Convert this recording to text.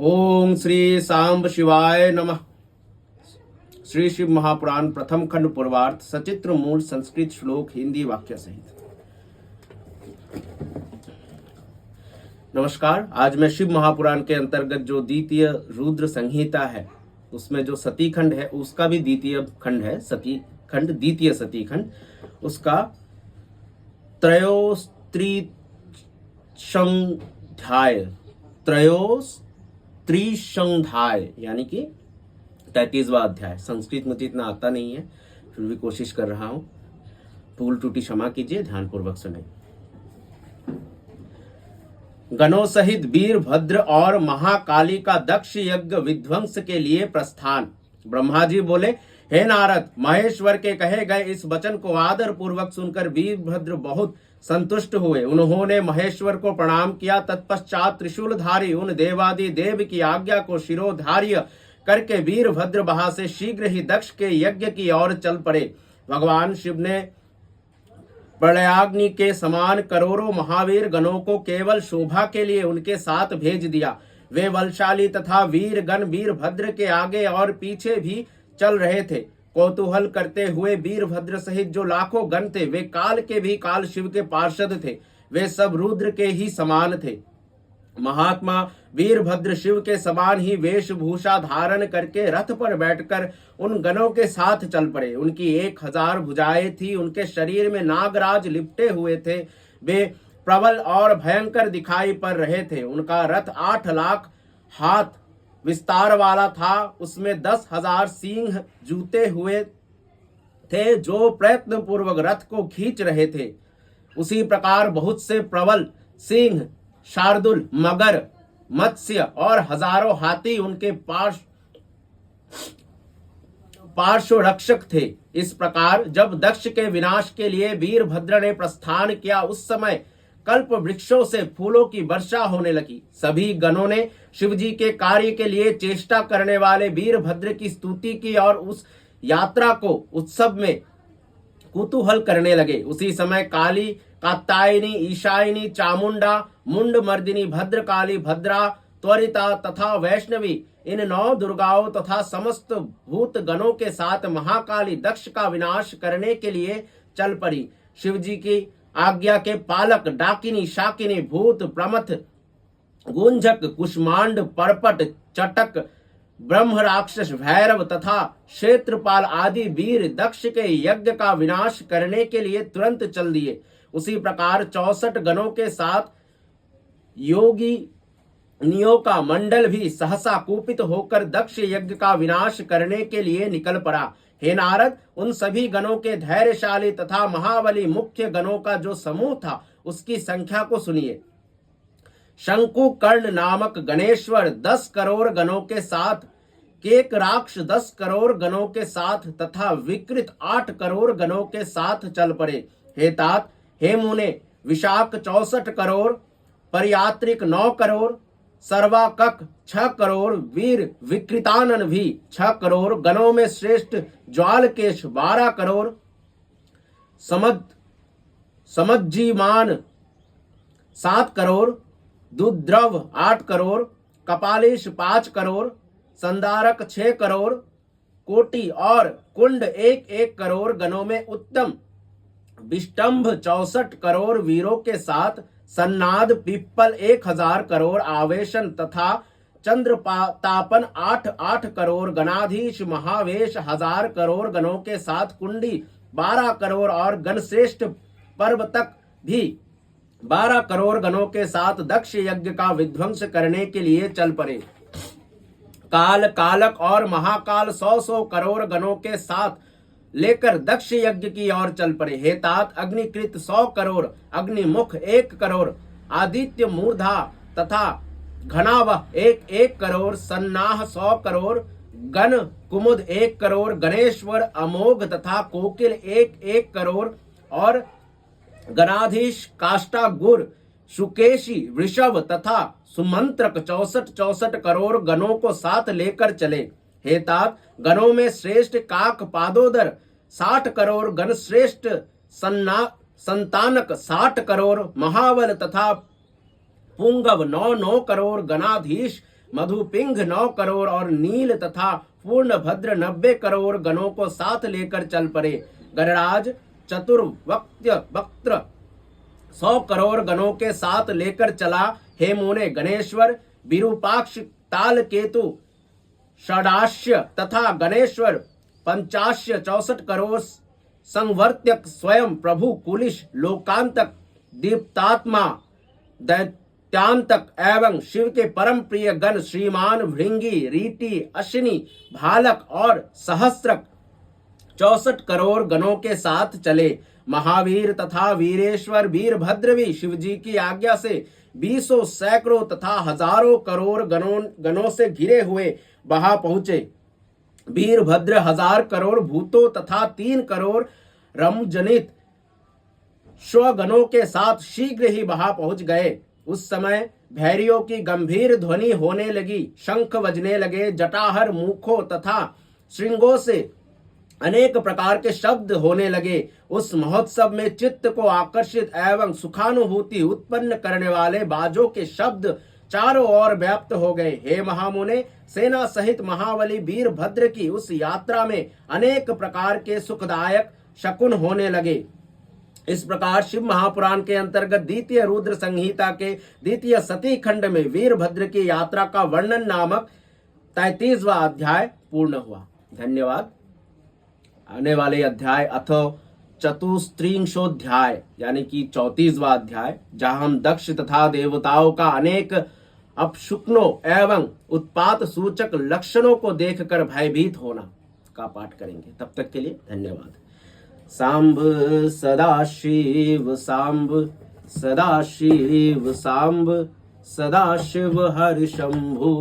ओम श्री सांब शिवाय नमः। श्री शिव महापुराण प्रथम खंड पूर्वार्थ सचित्र मूल संस्कृत श्लोक हिंदी वाक्य सहित। नमस्कार। आज मैं शिव महापुराण के अंतर्गत जो द्वितीय रुद्र संहिता है उसमें जो सती खंड है उसका भी द्वितीय खंड है, सती खंड द्वितीय सती खंड, उसका त्रिशंध्याय यानी कि 33वां अध्याय। संस्कृत मुझे इतना आता नहीं है, फिर भी कोशिश कर रहा हूं। भूल त्रुटि क्षमा कीजिए, ध्यानपूर्वक सुने। गणों सहित वीरभद्र और महाकाली का दक्ष यज्ञ विध्वंस के लिए प्रस्थान। ब्रह्मा जी बोले, हे नारद, महेश्वर के कहे गए इस वचन को आदर पूर्वक सुनकर वीरभद्र बहुत संतुष्ट हुए। उन्होंने महेश्वर को प्रणाम किया। तत्पश्चात त्रिशूलधारी उन देवादि देव की आज्ञा को शिरोधार्य करके वीरभद्र वहां से शीघ्र ही दक्ष के यज्ञ की ओर चल पड़े। भगवान शिव ने प्रलयाग्नि के समान करोड़ों महावीर गणों को केवल शोभा के लिए उनके साथ भेज दिया। वे बलशाली तथा वीर गण वीरभद्र के आगे और पीछे भी चल रहे थे। कौतूहल करते हुए वीरभद्र सहित जो लाखों गण थे वे काल के भी काल शिव के पार्षद थे। वे सब रुद्र के ही समान थे। महात्मा वीरभद्र शिव के समान ही वेशभूषा धारण करके रथ पर बैठकर उन गणों के साथ चल पड़े। उनकी 1000 भुजाएं थी। उनके शरीर में नागराज लिपटे हुए थे। वे प्रबल और भयंकर दिखाई पड़ रहे थे। उनका रथ 8 लाख हाथ विस्तार वाला था। उसमें 10,000 सिंह जूते हुए थे जो प्रयत्न पूर्वक रथ को खींच रहे थे। उसी प्रकार बहुत से प्रबल सिंह, शार्दुल, मगर, मत्स्य और हजारों हाथी उनके पार्श्व रक्षक थे। इस प्रकार जब दक्ष के विनाश के लिए वीरभद्र ने प्रस्थान किया उस समय कल्प वृक्षों से फूलों की वर्षा होने लगी। सभी गणों ने शिवजी के कार्य के लिए चेष्टा करने वाले वीरभद्र की स्तुति की और उस यात्रा को उत्सव में कुतूहल करने लगे। उसी समय काली, कात्यायनी, ईशायनी, चामुंडा, मुंड मर्दिनी, भद्रकाली, भद्रा, त्वरिता तथा वैष्णवी इन 9 दुर्गाओं तथा समस्त भूत गणों के साथ महाकाली दक्ष का विनाश करने के लिए चल पड़ी। शिवजी की आज्ञा के पालक डाकिनी, शाकिनी, भूत, प्रमथ, गुंजक, कुष्मांड, परपट, चटक, ब्रह्म राक्षस, भैरव तथा क्षेत्रपाल आदि वीर दक्ष के यज्ञ का विनाश करने के लिए तुरंत चल दिए। उसी प्रकार 64 गणों के साथ योगिनियों का मंडल भी सहसा कुपित होकर दक्ष यज्ञ का विनाश करने के लिए निकल पड़ा। हे नारद, उन सभी गणों के धैर्यशाली तथा महाबली मुख्य गणों का जो समूह था उसकी संख्या को सुनिए। शंकुकर्ण नामक गणेश्वर 10 करोड़ गणों के साथ, केकराक्ष 10 करोड़ गणों के साथ तथा विकृत 8 करोड़ गणों के साथ चल पड़े। हे तात, हे मुने, विशाख 64 करोड़, परियात्रिक 9 करोड़, सर्वाकक 6 करोड़, वीर विकृतानन भी 6 करोड़, गणों में श्रेष्ठ ज्वालकेश 12 करोड़, समज्जीमान 7 करोड़, दुद्रव 8 करोड़, कपालिश 5 करोड़, संदारक 6 करोड़, कोटि और कुंड 1-1 करोड़ गणों में उत्तम विष्टंभ 64 करोड़ वीरों के साथ, सन्नाद पिप्पल 1000 करोड़, आवेशन तथा चंद्रतापन 8-8 करोड़, गणाधीश महावेश 1000 करोड़ गणों के साथ, कुंडी 12 करोड़ और गणश्रेष्ठ पर्वतक भी 12 करोड़ गणों के साथ दक्ष यज्ञ का विध्वंस करने के लिए चल पड़े। काल, कालक और महाकाल 100-100 करोड़ गणों के साथ लेकर दक्ष यज्ञ की ओर चल पड़े। हे तात, अग्निकृत 100 करोड़, अग्निमुख 1 करोड़, आदित्य मूर्धा तथा घनावह 1-1 करोड़, सन्नाह 100 करोड़, गण कुमुद 1 करोड़, गणेश्वर, अमोघ तथा कोकिल 1-1 करोड़ और गणाधीश, काष्टा, गुर, सुकेशी, वृषभ तथा सुमंत्रक 64-64 करोड़ गणों को साथ लेकर चले। हे तात, गणों में श्रेष्ठ काक पादोदर 60 करोड़, गण श्रेष्ठ संतानक 60 करोड़, महाबल तथा पुंगव 9-9 करोड़, गणाधीश मधुपिंग 9 करोड़ और नील तथा पूर्णभद्र 90 करोड़ गणों को साथ लेकर चल पड़े। गणराज चतुर्वक्त्र 100 करोड़ गणों के साथ लेकर चला। हे मुने, गणेश्वर, विरूपाक्ष, तालकेतु, षडाश्य तथा गणेश्वर, पंचाश्य 64 करोड़, संवर्त्यक, स्वयं प्रभु, कुलिश, लोकांतक, दीप्तात्मा, दैत्यांतक एवं शिव के परम प्रिय गण श्रीमान, भृंगी, रीति, अश्विनी, भालक और सहस्त्रक 64 करोड़ गणों के साथ चले। महावीर तथा वीरेश्वर वीरभद्र भी शिवजी की आज्ञा से 20 सैकड़ों तथा हजारों करोड़ गणों से घिरे हुए वहां पहुंचे। वीरभद्र 1000 करोड़ भूतों तथा 3 करोड़ रमजनित स्वगणों के साथ शीघ्र ही वहां पहुंच गए। उस समय भैरियों की गंभीर ध्वनि होने लगी, शंख बजने लगे, जटाहर मुखों तथा श्रृंगों से अनेक प्रकार के शब्द होने लगे। उस महोत्सव में चित्त को आकर्षित एवं सुखानुभूति उत्पन्न करने वाले बाजों के शब्द चारों ओर व्याप्त हो गए। हे महामुने, सेना सहित महाबली वीरभद्र की उस यात्रा में अनेक प्रकार के सुखदायक शकुन होने लगे। इस प्रकार शिव महापुराण के अंतर्गत द्वितीय रुद्र संहिता के द्वितीय सती खंड में वीरभद्र की यात्रा का वर्णन नामक 33वां अध्याय पूर्ण हुआ। धन्यवाद। आने वाले अध्याय अथवा चतुस्त्रिंशोध्याय यानी कि 34वां अध्याय, जहां हम दक्ष तथा देवताओं का अनेक अपशकुनों एवं उत्पात सूचक लक्षणों को देखकर भयभीत होना का पाठ करेंगे। तब तक के लिए धन्यवाद। सांब सदाशिव सांब, सदाशिव सांब, सदाशिव हर शंभु।